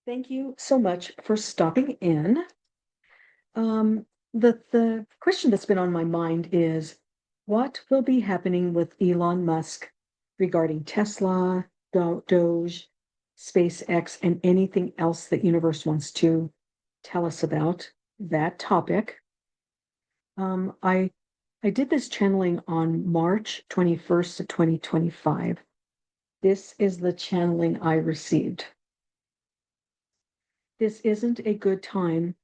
Thank you so much for stopping in. Um, the question that's been on my mind is what will be happening with Elon Musk regarding Tesla, Doge, SpaceX, and anything else that Universe wants to tell us about that topic. Um, I I did this channeling on March 21st of 2025. This is the channeling I received. This isn't a good time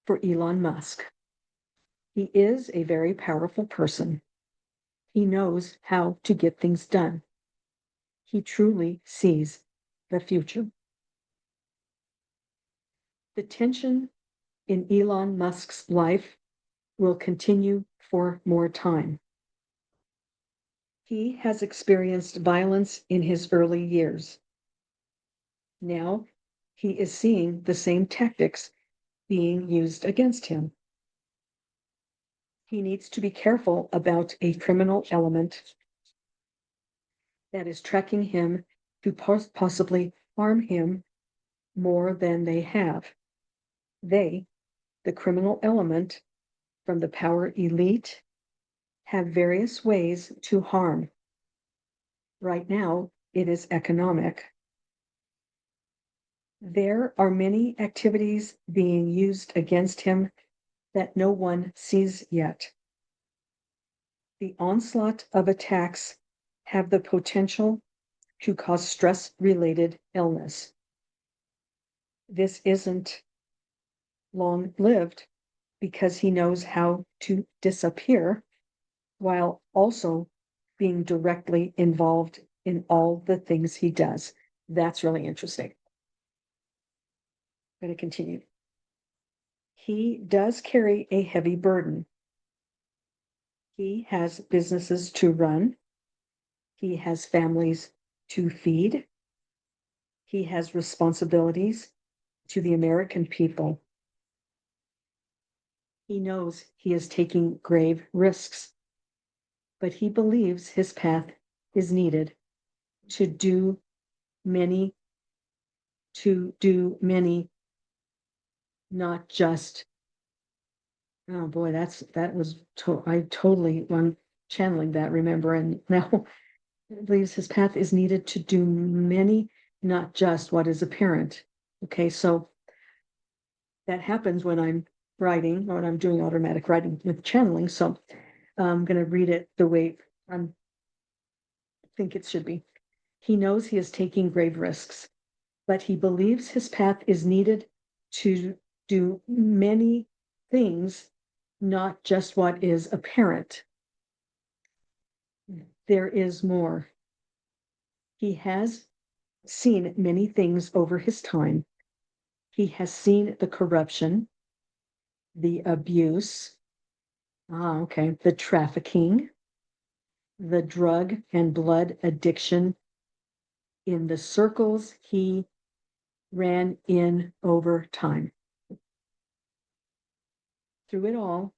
for Elon Musk. He is a very powerful person. He knows how to get things done. He truly sees the future. The tension in Elon Musk's life will continue for more time. He has experienced violence in his early years. Now he is seeing the same tactics being used against him. He needs to be careful about a criminal element that is tracking him to possibly harm him more than they have. They, the criminal element from the power elite, have various ways to harm. Right now, it is economic. There are many activities being used against him that no one sees yet. The onslaught of attacks have the potential to cause stress-related illness. This isn't long-lived because he knows how to disappear while also being directly involved in all the things he does. That's really interesting. I'm going to continue. He does carry a heavy burden. He has businesses to run. He has families to feed. He has responsibilities to the American people. He knows he is taking grave risks, but he believes his path is needed to do many, not just, oh boy, I totally, I'm channeling that, remember, and now believes his path is needed to do many, not just what is apparent. Okay, so that happens when I'm writing, or when I'm doing automatic writing with channeling. So I'm going to read it the way I think it should be. He knows he is taking grave risks, but he believes his path is needed to do many things, not just what is apparent. There is more. He has seen many things over his time. He has seen the corruption, the abuse, the trafficking, the drug and blood addiction in the circles he ran in over time. Through it all,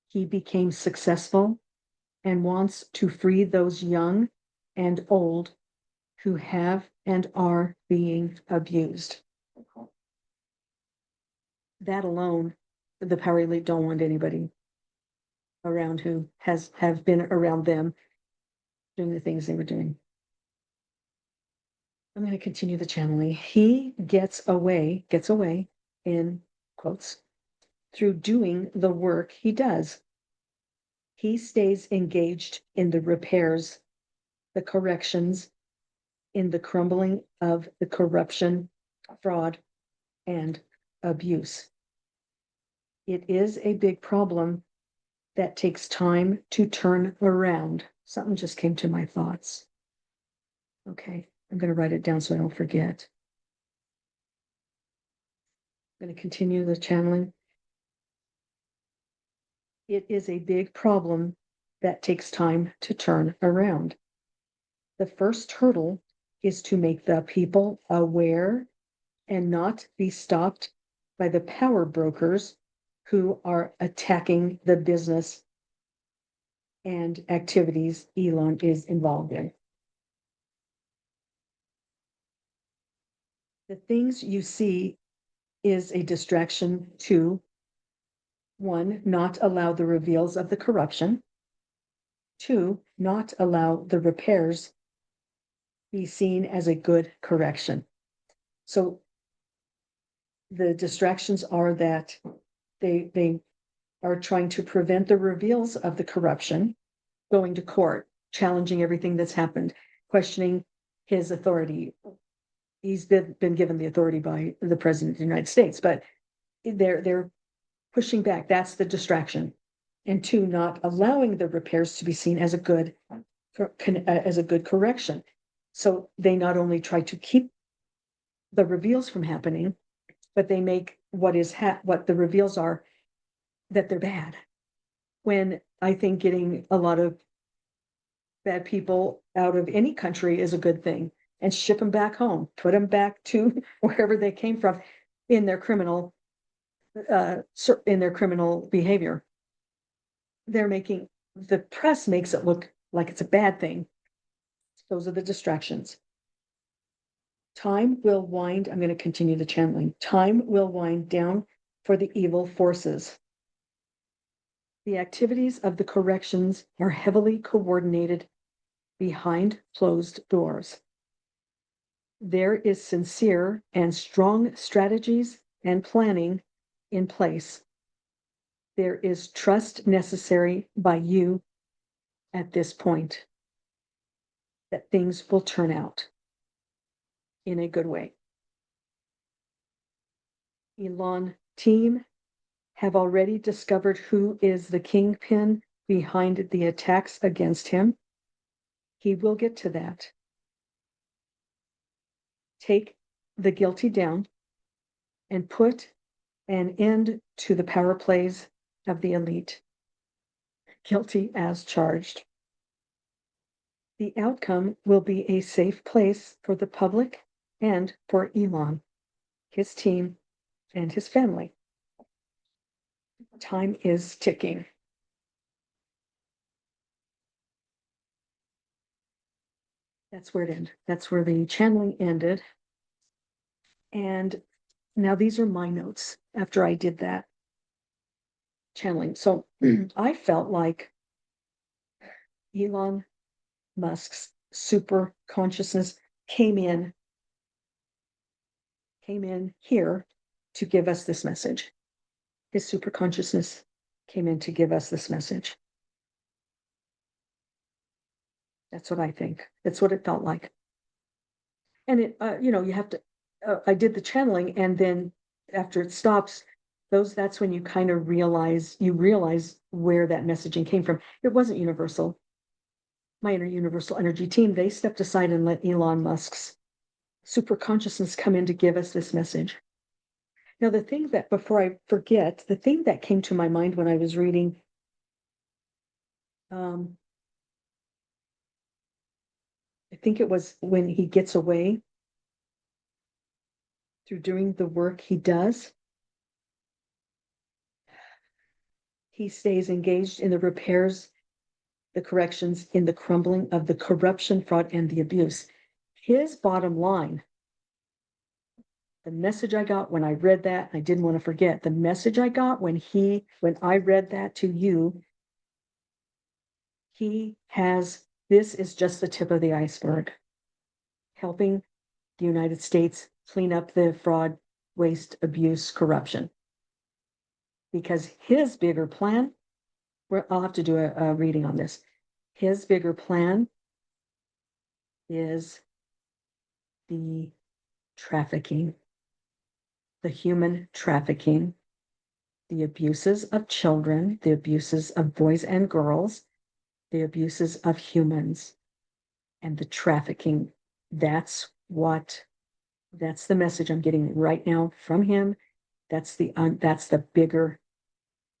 he became successful and wants to free those young and old who have and are being abused. That alone, the power elite don't want anybody around who have been around them doing the things they were doing. I'm going to continue the channeling. He gets away in quotes, through doing the work he does. He stays engaged in the repairs, the corrections, in the crumbling of the corruption, fraud, and abuse. It is a big problem that takes time to turn around. Something just came to my thoughts. Okay, I'm going to write it down so I don't forget. I'm going to continue the channeling. It is a big problem that takes time to turn around. The first hurdle is to make the people aware and not be stopped by the power brokers who are attacking the business and activities Elon is involved in. The things you see is a distraction to, one, not allow the reveals of the corruption. Two, not allow the repairs be seen as a good correction. So the distractions are that they are trying to prevent the reveals of the corruption, going to court, challenging everything that's happened, questioning his authority. He's been given the authority by the president of the United States, but they're pushing back. That's the distraction. And two, not allowing the repairs to be seen as a good correction. So they not only try to keep the reveals from happening, but they make what the reveals are, that they're bad. When I think getting a lot of bad people out of any country is a good thing, and ship them back home, put them back to wherever they came from in their criminal behavior. The press makes it look like it's a bad thing. Those are the distractions. Time will wind, I'm going to continue the channeling. Time will wind down for the evil forces. The activities of the corrections are heavily coordinated behind closed doors. There is sincere and strong strategies and planning in place. There is trust necessary by you at this point that things will turn out in a good way. Elon team have already discovered who is the kingpin behind the attacks against him. He will get to that. Take the guilty down and put an end to the power plays of the elite. Guilty as charged. The outcome will be a safe place for the public and for Elon, his team, and his family. Time is ticking. That's where it ended. That's where the channeling ended. And now these are my notes after I did that channeling. So I felt like Elon Musk's super consciousness came in here to give us this message. His super consciousness came in to give us this message. That's what I think. That's what it felt like. And it, you have to, I did the channeling, and then after it stops, that's when you kind of realize where that messaging came from. It wasn't universal. My inner universal energy team, they stepped aside and let Elon Musk's super consciousness come in to give us this message. Now, the thing that, before I forget, the thing that came to my mind when I was reading, I think it was when he gets away through doing the work he does, he stays engaged in the repairs, the corrections, in the crumbling of the corruption, fraud, and the abuse. His bottom line, the message I got when I read that, I didn't want to forget, the message I got when I read that to you, this is just the tip of the iceberg, helping the United States clean up the fraud, waste, abuse, corruption. Because his bigger plan, I'll have to do a reading on this. His bigger plan is the trafficking, the human trafficking, the abuses of children, the abuses of boys and girls, the abuses of humans, and the trafficking. That's the message I'm getting right now from him. That's the bigger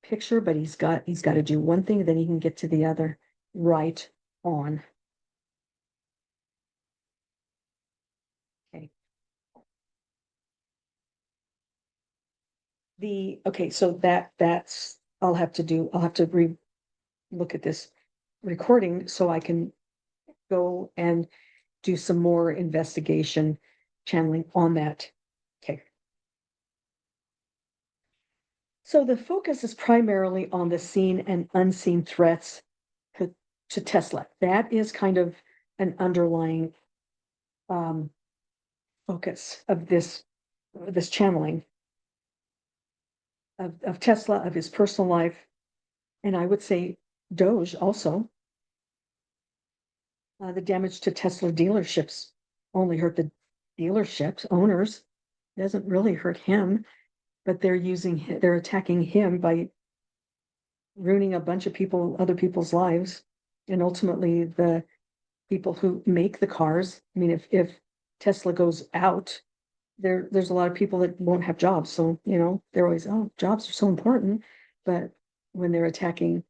picture, but he's got to do one thing, then he can get to the other. Right on. Okay. So I'll have to look at this recording so I can go and do some more investigation channeling on that So the focus is primarily on the seen and unseen threats to Tesla. That is kind of an underlying focus of this channeling of Tesla, of his personal life, and I would say Doge also. The damage to Tesla dealerships only hurt the dealerships owners. It doesn't really hurt him, but they're attacking him by ruining a bunch of other people's lives, and ultimately the people who make the cars. I mean, if Tesla goes out, there's a lot of people that won't have jobs. So, they're always, oh, jobs are so important. But when they're attacking,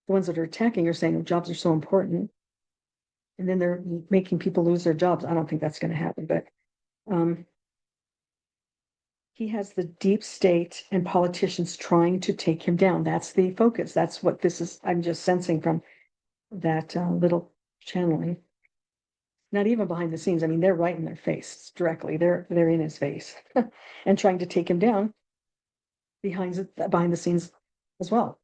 the ones that are attacking are saying, oh, jobs are so important. And then they're making people lose their jobs. I don't think that's going to happen. But he has the deep state and politicians trying to take him down. That's the focus. That's what this is. I'm just sensing from that little channeling. Not even behind the scenes. I mean, they're right in their face directly. They're in his face and trying to take him down behind the scenes as well.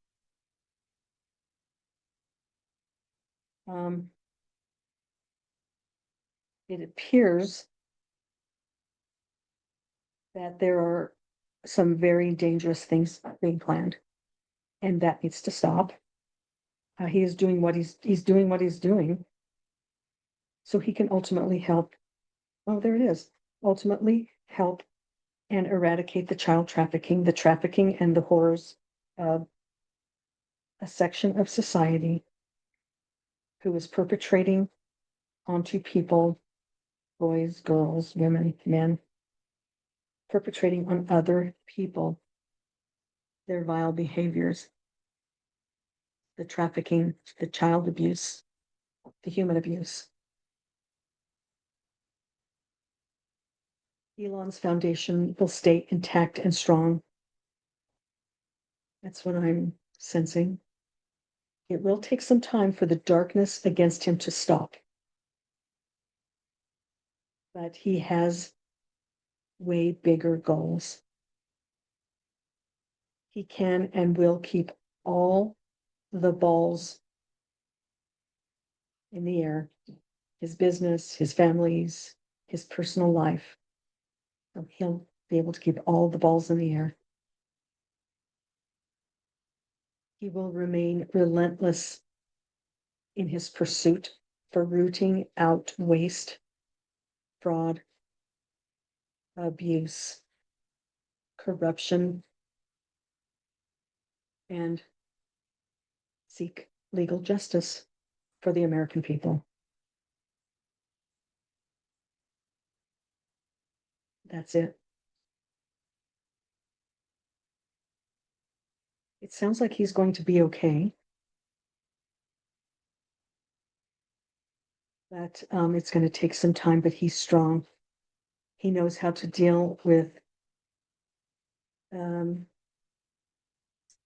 It appears that there are some very dangerous things being planned, and that needs to stop. He is doing what he's doing what he's doing, so he can ultimately help. Oh, there it is. Ultimately help and eradicate the child trafficking, and the horrors of a section of society who is perpetrating onto people, boys, girls, women, men, perpetrating on other people their vile behaviors, the trafficking, the child abuse, the human abuse. Elon's foundation will stay intact and strong. That's what I'm sensing. It will take some time for the darkness against him to stop. But he has way bigger goals. He can and will keep all the balls in the air, his business, his families, his personal life. So he'll be able to keep all the balls in the air. He will remain relentless in his pursuit for rooting out waste, fraud, abuse, corruption, and seek legal justice for the American people. That's it. It sounds like he's going to be okay. But it's going to take some time, but he's strong. He knows how to deal with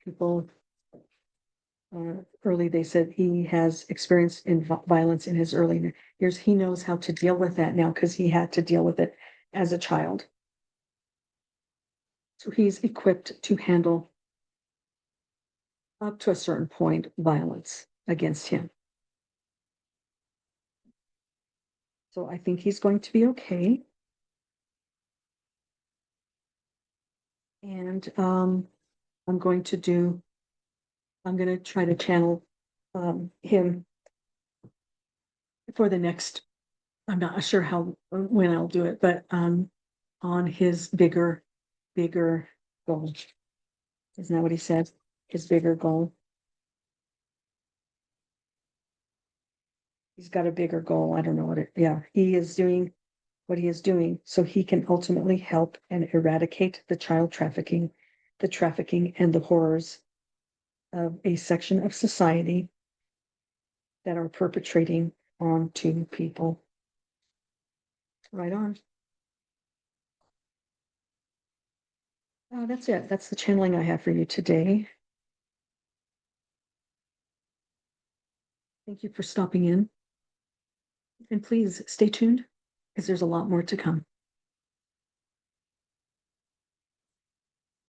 people. Early, they said he has experience in violence in his early years. He knows how to deal with that now because he had to deal with it as a child. So he's equipped to handle, up to a certain point, violence against him. So I think he's going to be okay. And I'm going to try to channel him for the next, I'm not sure when I'll do it, but on his bigger goal. Isn't that what he said? His bigger goal. He's got a bigger goal. I don't know he is doing what he is doing so he can ultimately help and eradicate the child trafficking, and the horrors of a section of society that are perpetrating onto people. Right on. That's it. That's the channeling I have for you today. Thank you for stopping in. And please stay tuned because there's a lot more to come.